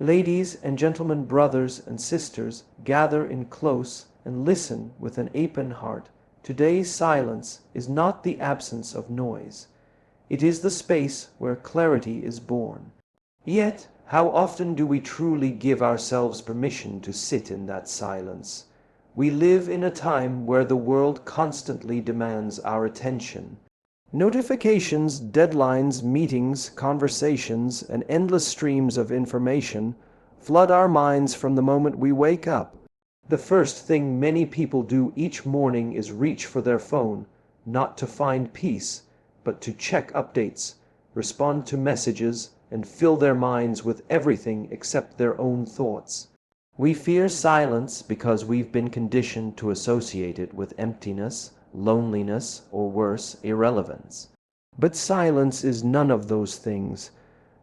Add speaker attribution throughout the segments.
Speaker 1: Ladies and gentlemen, brothers and sisters, gather in close and listen with an open heart. Today's silence is not the absence of noise. It is the space where clarity is born. Yet, how often do we truly give ourselves permission to sit in that silence? We live in a time where the world constantly demands our attention. Notifications, deadlines, meetings, conversations, and endless streams of information flood our minds from the moment we wake up. The first thing many people do each morning is reach for their phone, not to find peace, but to check updates, respond to messages, and fill their minds with everything except their own thoughts. We fear silence because we've been conditioned to associate it with emptiness, loneliness, or worse, irrelevance. But silence is none of those things.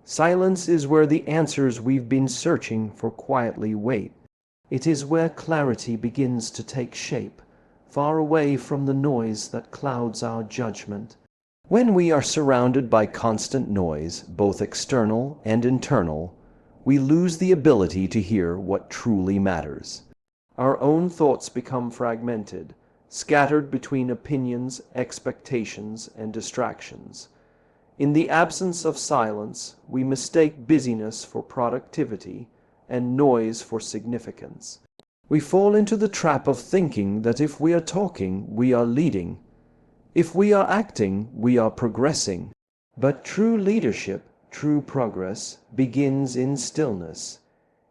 Speaker 1: Silence is where the answers we've been searching for quietly wait. It is where clarity begins to take shape, far away from the noise that clouds our judgment. When we are surrounded by constant noise, both external and internal, we lose the ability to hear what truly matters. Our own thoughts become fragmented, scattered between opinions, expectations, and distractions. In the absence of silence, we mistake busyness for productivity and noise for significance. We fall into the trap of thinking that if we are talking, we are leading. If we are acting, we are progressing. But true leadership, true progress, begins in stillness.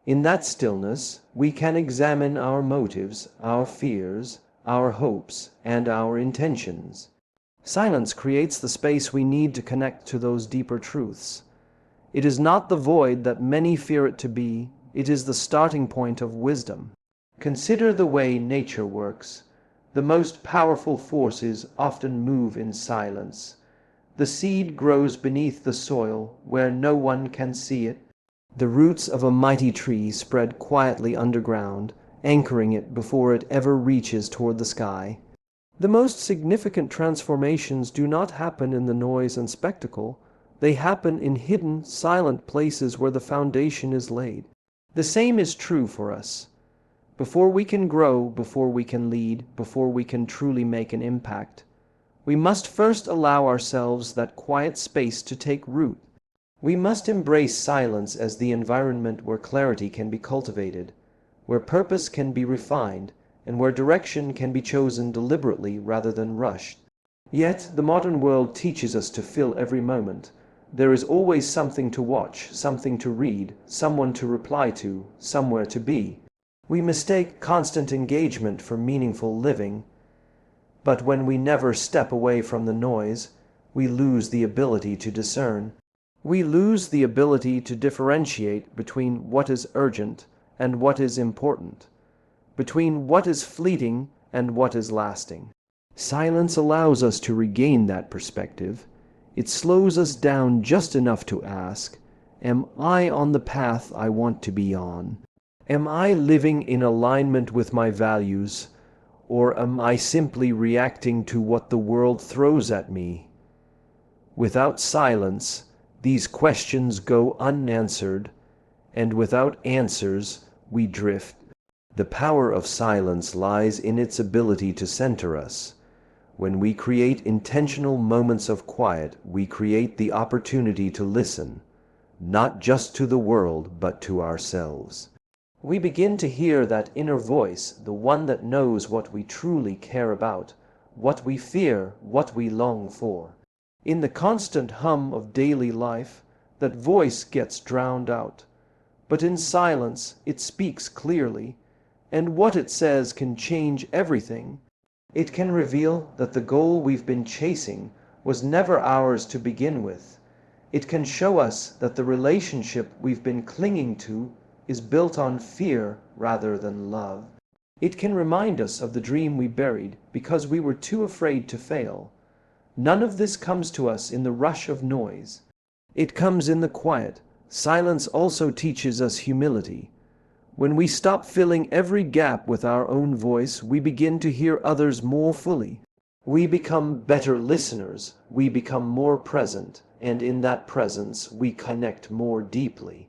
Speaker 1: In that stillness, we can examine our motives, our fears, our hopes, and our intentions. Silence creates the space we need to connect to those deeper truths. It is not the void that many fear it to be, it is the starting point of wisdom. Consider the way nature works. The most powerful forces often move in silence. The seed grows beneath the soil where no one can see it. The roots of a mighty tree spread quietly underground, anchoring it before it ever reaches toward the sky. The most significant transformations do not happen in the noise and spectacle. They happen in hidden, silent places where the foundation is laid. The same is true for us. Before we can grow, before we can lead, before we can truly make an impact, we must first allow ourselves that quiet space to take root. We must embrace silence as the environment where clarity can be cultivated, where purpose can be refined, and where direction can be chosen deliberately rather than rushed. Yet the modern world teaches us to fill every moment. There is always something to watch, something to read, someone to reply to, somewhere to be. We mistake constant engagement for meaningful living. But when we never step away from the noise, we lose the ability to discern. We lose the ability to differentiate between what is urgent and what is important, between what is fleeting and what is lasting. Silence allows us to regain that perspective. It slows us down just enough to ask, am I on the path I want to be on? Am I living in alignment with my values, or am I simply reacting to what the world throws at me? Without silence, these questions go unanswered, and without answers, we drift. The power of silence lies in its ability to center us. When we create intentional moments of quiet, we create the opportunity to listen, not just to the world, but to ourselves. We begin to hear that inner voice, the one that knows what we truly care about, what we fear, what we long for. In the constant hum of daily life, that voice gets drowned out. But in silence, it speaks clearly, and what it says can change everything. It can reveal that the goal we've been chasing was never ours to begin with. It can show us that the relationship we've been clinging to is built on fear rather than love. It can remind us of the dream we buried because we were too afraid to fail. None of this comes to us in the rush of noise. It comes in the quiet. Silence also teaches us humility. When we stop filling every gap with our own voice, we begin to hear others more fully. We become better listeners, we become more present, and in that presence we connect more deeply.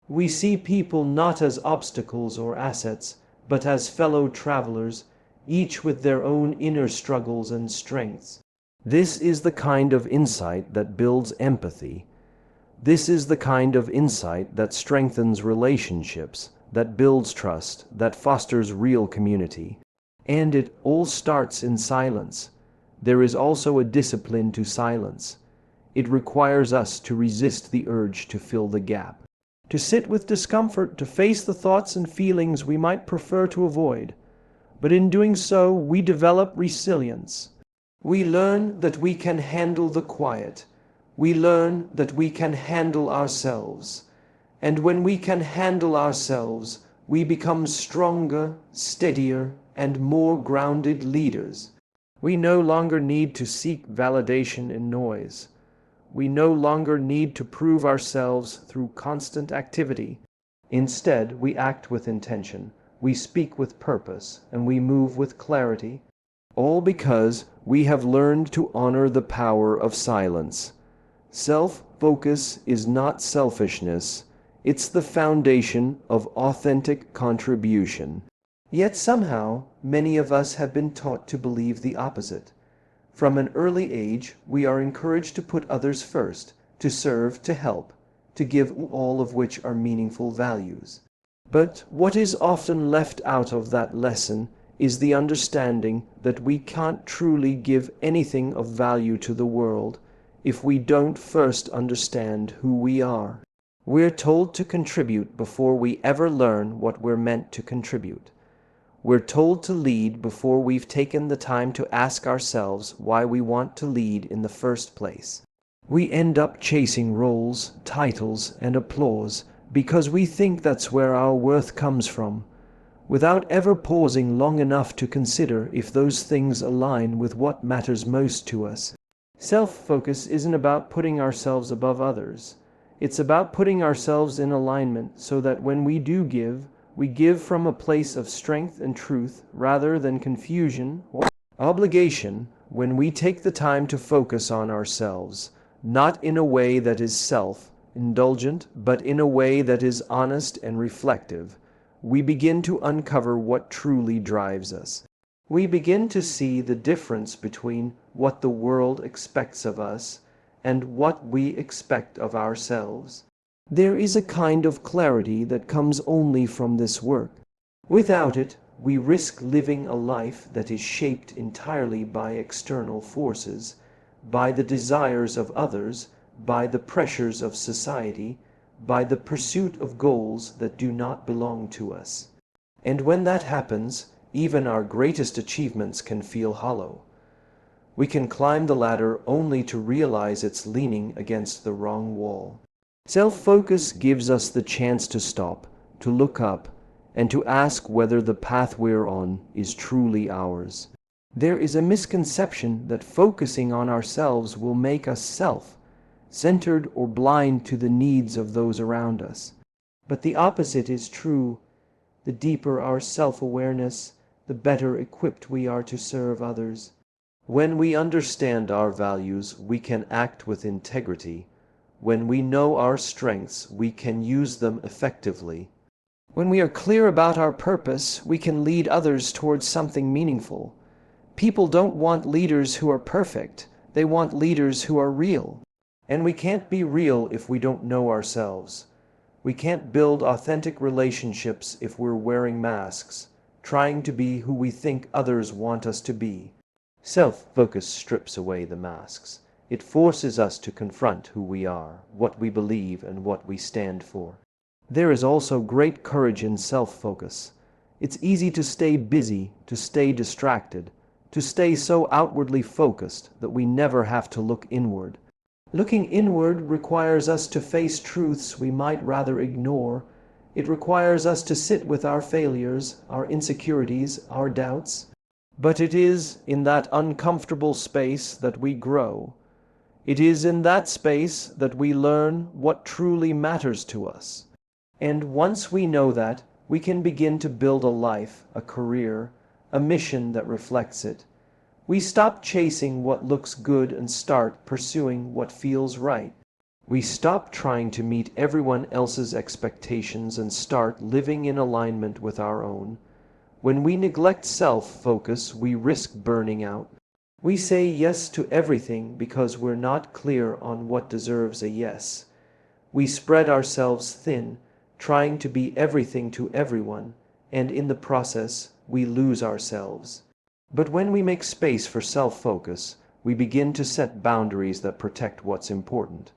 Speaker 1: We see people not as obstacles or assets, but as fellow travelers, each with their own inner struggles and strengths. This is the kind of insight that builds empathy. This is the kind of insight that strengthens relationships, that builds trust, that fosters real community. And it all starts in silence. There is also a discipline to silence. It requires us to resist the urge to fill the gap, to sit with discomfort, to face the thoughts and feelings we might prefer to avoid. But in doing so, we develop resilience. We learn that we can handle the quiet. We learn that we can handle ourselves. And when we can handle ourselves, we become stronger, steadier, and more grounded leaders. We no longer need to seek validation in noise. We no longer need to prove ourselves through constant activity. Instead, we act with intention, we speak with purpose, and we move with clarity, all because we have learned to honor the power of silence. Self-focus is not selfishness, it's the foundation of authentic contribution. Yet somehow, many of us have been taught to believe the opposite. From an early age, we are encouraged to put others first, to serve, to help, to give, all of which are meaningful values. But what is often left out of that lesson is the understanding that we can't truly give anything of value to the world if we don't first understand who we are. We're told to contribute before we ever learn what we're meant to contribute. We're told to lead before we've taken the time to ask ourselves why we want to lead in the first place. We end up chasing roles, titles, and applause because we think that's where our worth comes from, without ever pausing long enough to consider if those things align with what matters most to us. Self-focus isn't about putting ourselves above others. It's about putting ourselves in alignment so that when we do give, we give from a place of strength and truth rather than confusion or obligation. When we take the time to focus on ourselves, not in a way that is self-indulgent, but in a way that is honest and reflective, we begin to uncover what truly drives us. We begin to see the difference between what the world expects of us and what we expect of ourselves. There is a kind of clarity that comes only from this work. Without it, we risk living a life that is shaped entirely by external forces, by the desires of others, by the pressures of society, by the pursuit of goals that do not belong to us. And when that happens, even our greatest achievements can feel hollow. We can climb the ladder only to realize it's leaning against the wrong wall. Self-focus gives us the chance to stop, to look up, and to ask whether the path we're on is truly ours. There is a misconception that focusing on ourselves will make us self-centered or blind to the needs of those around us. But the opposite is true. The deeper our self-awareness, the better equipped we are to serve others. When we understand our values, we can act with integrity. When we know our strengths, we can use them effectively. When we are clear about our purpose, we can lead others towards something meaningful. People don't want leaders who are perfect. They want leaders who are real. And we can't be real if we don't know ourselves. We can't build authentic relationships if we're wearing masks, trying to be who we think others want us to be. Self-focus strips away the masks. It forces us to confront who we are, what we believe, and what we stand for. There is also great courage in self-focus. It's easy to stay busy, to stay distracted, to stay so outwardly focused that we never have to look inward. Looking inward requires us to face truths we might rather ignore. It requires us to sit with our failures, our insecurities, our doubts. But it is in that uncomfortable space that we grow. It is in that space that we learn what truly matters to us. And once we know that, we can begin to build a life, a career, a mission that reflects it. We stop chasing what looks good and start pursuing what feels right. We stop trying to meet everyone else's expectations and start living in alignment with our own. When we neglect self-focus, we risk burning out. We say yes to everything because we're not clear on what deserves a yes. We spread ourselves thin, trying to be everything to everyone, and in the process, we lose ourselves. But when we make space for self-focus, we begin to set boundaries that protect what's important.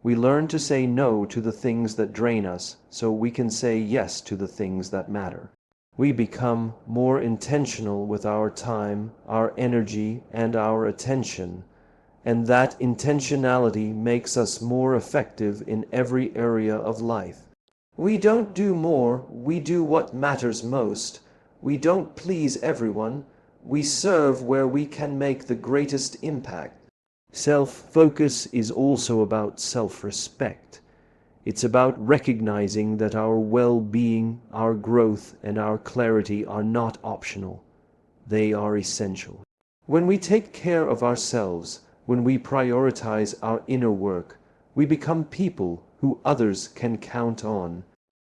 Speaker 1: We learn to say no to the things that drain us so we can say yes to the things that matter. We become more intentional with our time, our energy, and our attention, and that intentionality makes us more effective in every area of life. We don't do more, we do what matters most. We don't please everyone, we serve where we can make the greatest impact. Self-focus is also about self-respect. It's about recognizing that our well-being, our growth, and our clarity are not optional. They are essential. When we take care of ourselves, when we prioritize our inner work, we become people who others can count on.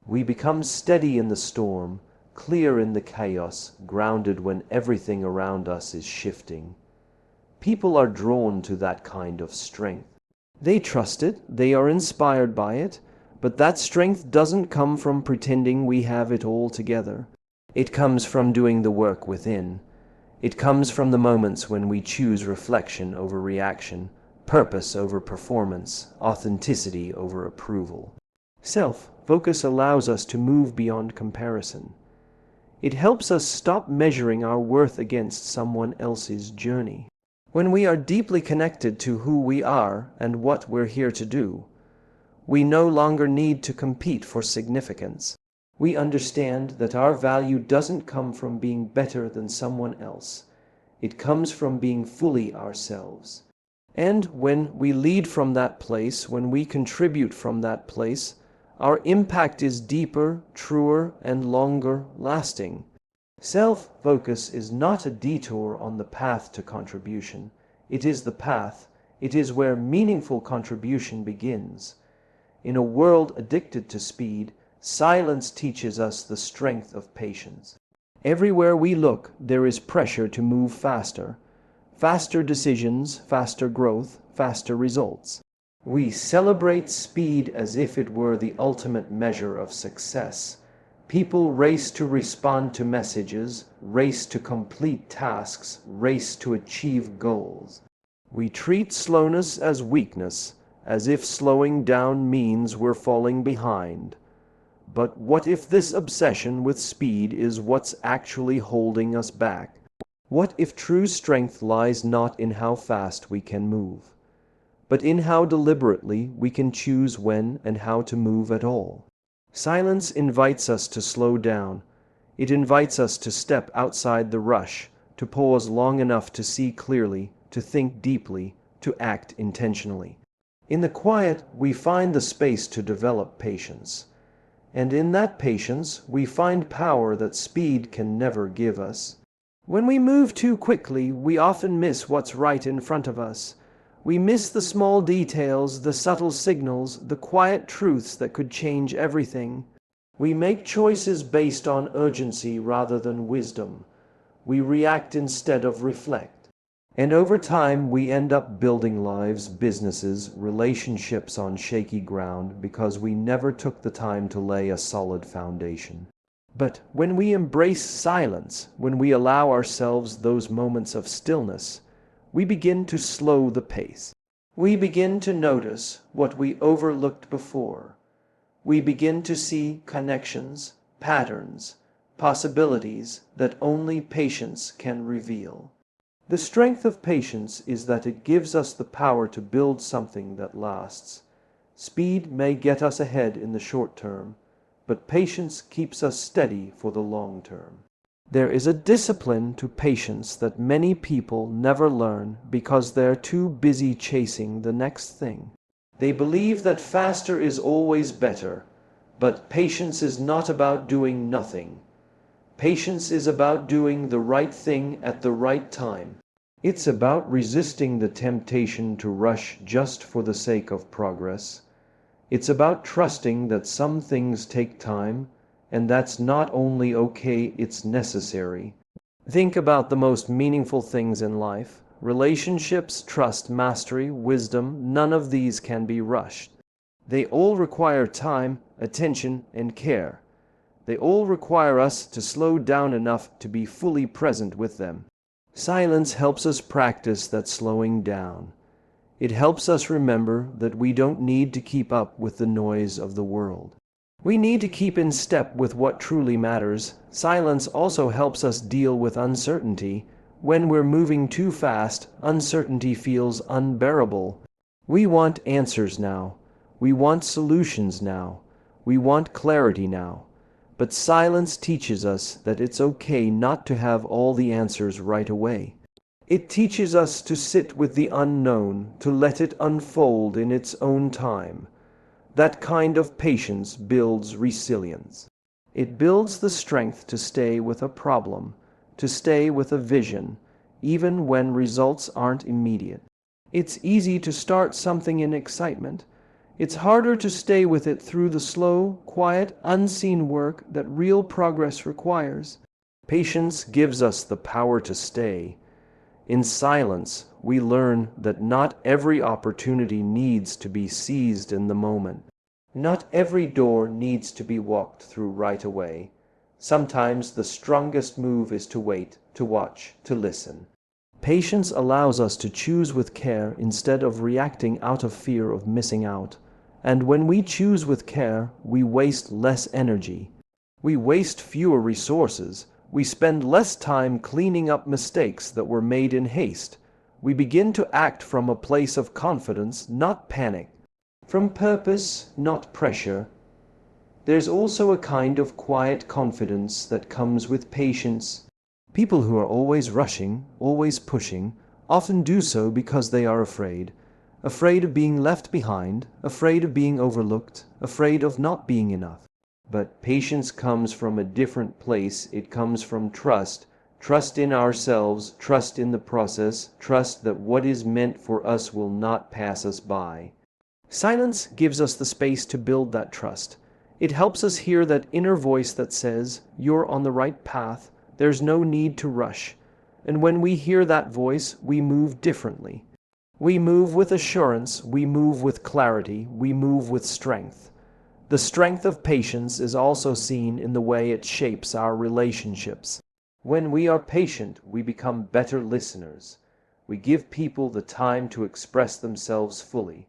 Speaker 1: We become steady in the storm, clear in the chaos, grounded when everything around us is shifting. People are drawn to that kind of strength. They trust it, they are inspired by it, but that strength doesn't come from pretending we have it all together. It comes from doing the work within. It comes from the moments when we choose reflection over reaction, purpose over performance, authenticity over approval. Self-focus allows us to move beyond comparison. It helps us stop measuring our worth against someone else's journey. When we are deeply connected to who we are and what we're here to do, we no longer need to compete for significance. We understand that our value doesn't come from being better than someone else. It comes from being fully ourselves. And when we lead from that place, when we contribute from that place, our impact is deeper, truer, and longer lasting. Self-focus is not a detour on the path to contribution. It is the path. It is where meaningful contribution begins. In a world addicted to speed, silence teaches us the strength of patience. Everywhere we look, there is pressure to move faster. Faster decisions, faster growth, faster results. We celebrate speed as if it were the ultimate measure of success. People race to respond to messages, race to complete tasks, race to achieve goals. We treat slowness as weakness, as if slowing down means we're falling behind. But what if this obsession with speed is what's actually holding us back? What if true strength lies not in how fast we can move, but in how deliberately we can choose when and how to move at all? Silence invites us to slow down. It invites us to step outside the rush, to pause long enough to see clearly, to think deeply, to act intentionally. In the quiet, we find the space to develop patience. And in that patience, we find power that speed can never give us. When we move too quickly, we often miss what's right in front of us. We miss the small details, the subtle signals, the quiet truths that could change everything. We make choices based on urgency rather than wisdom. We react instead of reflect. And over time, we end up building lives, businesses, relationships on shaky ground because we never took the time to lay a solid foundation. But when we embrace silence, when we allow ourselves those moments of stillness, we begin to slow the pace. We begin to notice what we overlooked before. We begin to see connections, patterns, possibilities that only patience can reveal. The strength of patience is that it gives us the power to build something that lasts. Speed may get us ahead in the short term, but patience keeps us steady for the long term. There is a discipline to patience that many people never learn because they're too busy chasing the next thing. They believe that faster is always better, but patience is not about doing nothing. Patience is about doing the right thing at the right time. It's about resisting the temptation to rush just for the sake of progress. It's about trusting that some things take time, and that's not only okay, it's necessary. Think about the most meaningful things in life. Relationships, trust, mastery, wisdom, none of these can be rushed. They all require time, attention, and care. They all require us to slow down enough to be fully present with them. Silence helps us practice that slowing down. It helps us remember that we don't need to keep up with the noise of the world. We need to keep in step with what truly matters. Silence also helps us deal with uncertainty. When we're moving too fast, uncertainty feels unbearable. We want answers now. We want solutions now. We want clarity now. But silence teaches us that it's okay not to have all the answers right away. It teaches us to sit with the unknown, to let it unfold in its own time. That kind of patience builds resilience. It builds the strength to stay with a problem, to stay with a vision, even when results aren't immediate. It's easy to start something in excitement. It's harder to stay with it through the slow, quiet, unseen work that real progress requires. Patience gives us the power to stay. In silence, we learn that not every opportunity needs to be seized in the moment. Not every door needs to be walked through right away. Sometimes the strongest move is to wait, to watch, to listen. Patience allows us to choose with care instead of reacting out of fear of missing out. And when we choose with care, we waste less energy. We waste fewer resources. We spend less time cleaning up mistakes that were made in haste. We begin to act from a place of confidence, not panic. From purpose, not pressure. There's also a kind of quiet confidence that comes with patience. People who are always rushing, always pushing, often do so because they are afraid. Afraid of being left behind, afraid of being overlooked, afraid of not being enough. But patience comes from a different place. It comes from trust. Trust in ourselves, trust in the process, trust that what is meant for us will not pass us by. Silence gives us the space to build that trust. It helps us hear that inner voice that says, "You're on the right path, there's no need to rush." And when we hear that voice, we move differently. We move with assurance, we move with clarity, we move with strength. The strength of patience is also seen in the way it shapes our relationships. When we are patient, we become better listeners. We give people the time to express themselves fully.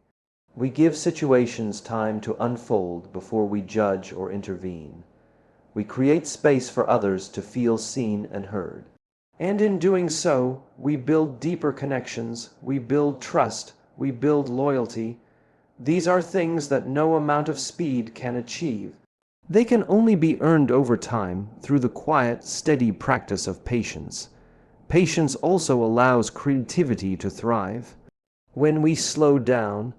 Speaker 1: We give situations time to unfold before we judge or intervene. We create space for others to feel seen and heard. And in doing so, we build deeper connections, we build trust, we build loyalty. These are things that no amount of speed can achieve. They can only be earned over time through the quiet, steady practice of patience. Patience also allows creativity to thrive. When we slow down,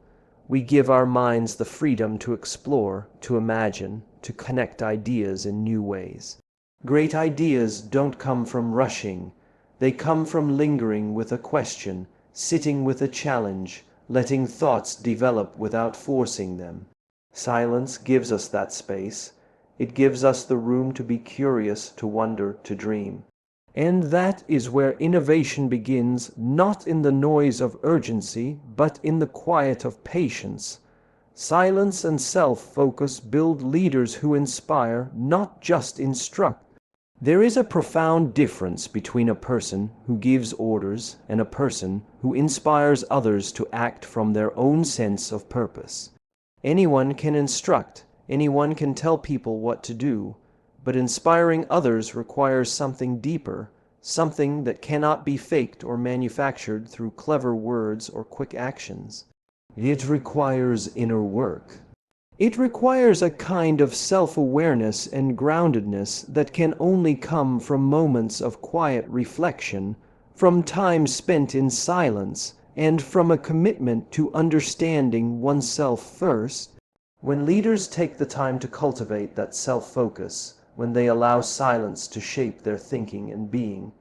Speaker 1: we give our minds the freedom to explore, to imagine, to connect ideas in new ways. Great ideas don't come from rushing. They come from lingering with a question, sitting with a challenge, letting thoughts develop without forcing them. Silence gives us that space. It gives us the room to be curious, to wonder, to dream. And that is where innovation begins, not in the noise of urgency, but in the quiet of patience. Silence and self-focus build leaders who inspire, not just instruct. There is a profound difference between a person who gives orders and a person who inspires others to act from their own sense of purpose. Anyone can instruct, anyone can tell people what to do, but inspiring others requires something deeper, something that cannot be faked or manufactured through clever words or quick actions. It requires inner work. It requires a kind of self-awareness and groundedness that can only come from moments of quiet reflection, from time spent in silence, and from a commitment to understanding oneself first. When leaders take the time to cultivate that self-focus, when they allow silence to shape their thinking and being,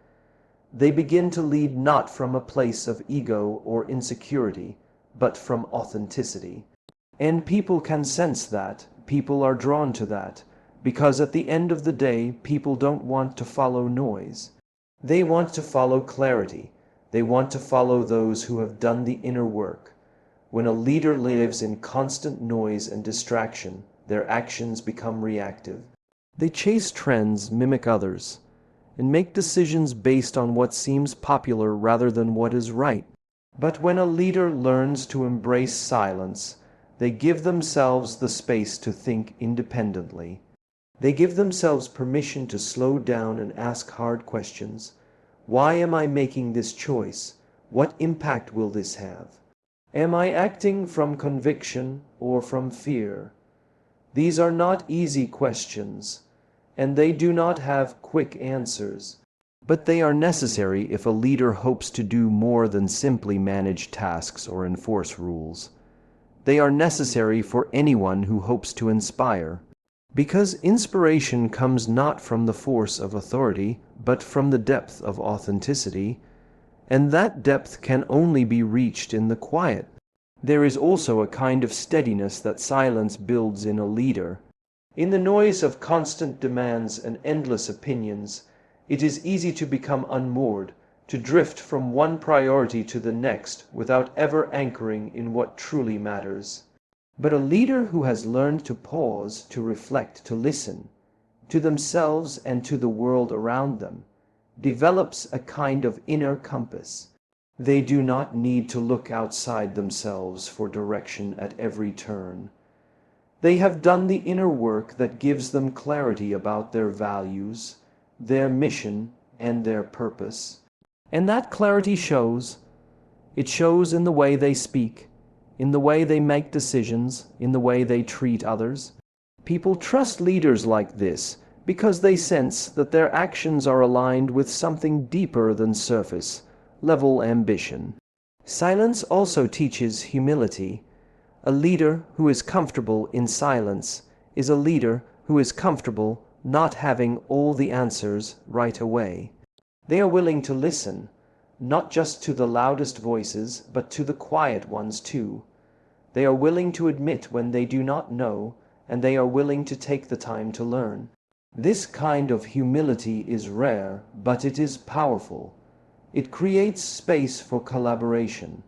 Speaker 1: They begin to lead not from a place of ego or insecurity, but from authenticity. And people can sense that, people are drawn to that, because at the end of the day, people don't want to follow noise. They want to follow clarity. They want to follow those who have done the inner work. When a leader lives in constant noise and distraction, their actions become reactive. They chase trends, mimic others, and make decisions based on what seems popular rather than what is right. But when a leader learns to embrace silence, they give themselves the space to think independently. They give themselves permission to slow down and ask hard questions. Why am I making this choice? What impact will this have? Am I acting from conviction or from fear? These are not easy questions, and they do not have quick answers. But they are necessary if a leader hopes to do more than simply manage tasks or enforce rules. They are necessary for anyone who hopes to inspire. Because inspiration comes not from the force of authority, but from the depth of authenticity, and that depth can only be reached in the quiet. There is also a kind of steadiness that silence builds in a leader. In the noise of constant demands and endless opinions, it is easy to become unmoored, to drift from one priority to the next without ever anchoring in what truly matters. But a leader who has learned to pause, to reflect, to listen, to themselves and to the world around them, develops a kind of inner compass. They do not need to look outside themselves for direction at every turn. They have done the inner work that gives them clarity about their values, their mission, and their purpose. And that clarity shows. It shows in the way they speak, in the way they make decisions, in the way they treat others. People trust leaders like this because they sense that their actions are aligned with something deeper than surface-level ambition. Silence also teaches humility. A leader who is comfortable in silence is a leader who is comfortable not having all the answers right away. They are willing to listen, not just to the loudest voices, but to the quiet ones too. They are willing to admit when they do not know, and they are willing to take the time to learn. This kind of humility is rare, but it is powerful. It creates space for collaboration.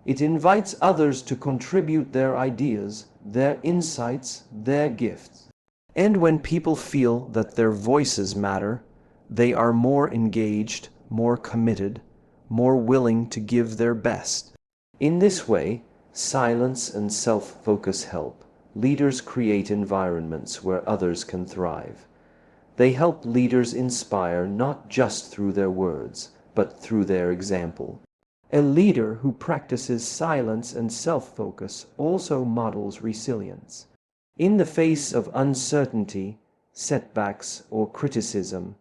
Speaker 1: It invites others to contribute their ideas, their insights, their gifts. And when people feel that their voices matter, they are more engaged, more committed, more willing to give their best. In this way, silence and self-focus help. Leaders create environments where others can thrive. They help leaders inspire not just through their words, but through their example. A leader who practices silence and self-focus also models resilience. In the face of uncertainty, setbacks, or criticism,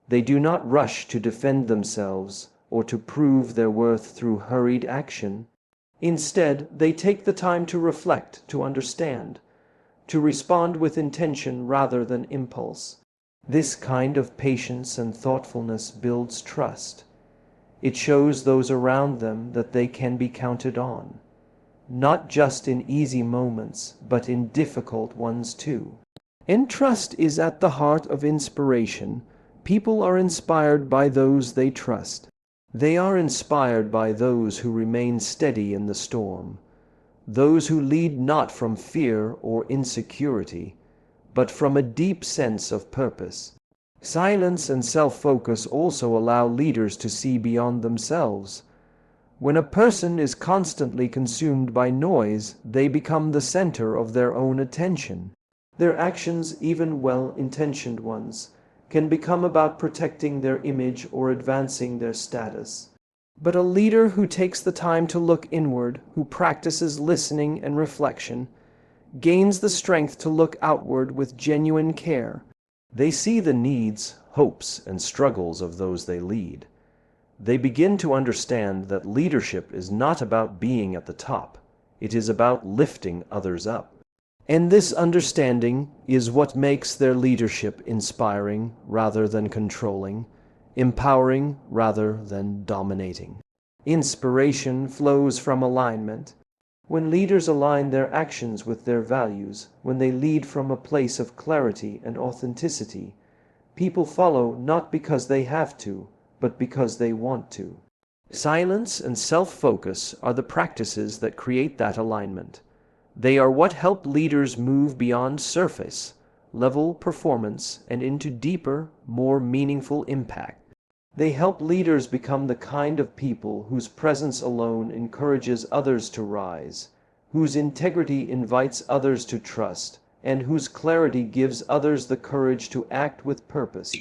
Speaker 1: they do not rush to defend themselves or to prove their worth through hurried action. Instead, they take the time to reflect, to understand, to respond with intention rather than impulse. This kind of patience and thoughtfulness builds trust. It shows those around them that they can be counted on, not just in easy moments, but in difficult ones too. And trust is at the heart of inspiration. People are inspired by those they trust. They are inspired by those who remain steady in the storm, those who lead not from fear or insecurity, but from a deep sense of purpose. Silence and self-focus also allow leaders to see beyond themselves. When a person is constantly consumed by noise, they become the center of their own attention. Their actions, even well-intentioned ones, can become about protecting their image or advancing their status. But a leader who takes the time to look inward, who practices listening and reflection, gains the strength to look outward with genuine care. They see the needs, hopes, and struggles of those they lead. They begin to understand that leadership is not about being at the top. It is about lifting others up. And this understanding is what makes their leadership inspiring rather than controlling, empowering rather than dominating. Inspiration flows from alignment. When leaders align their actions with their values, when they lead from a place of clarity and authenticity, people follow not because they have to, but because they want to. Silence and self-focus are the practices that create that alignment. They are what help leaders move beyond surface level performance and into deeper, more meaningful impact. They help leaders become the kind of people whose presence alone encourages others to rise, whose integrity invites others to trust, and whose clarity gives others the courage to act with purpose.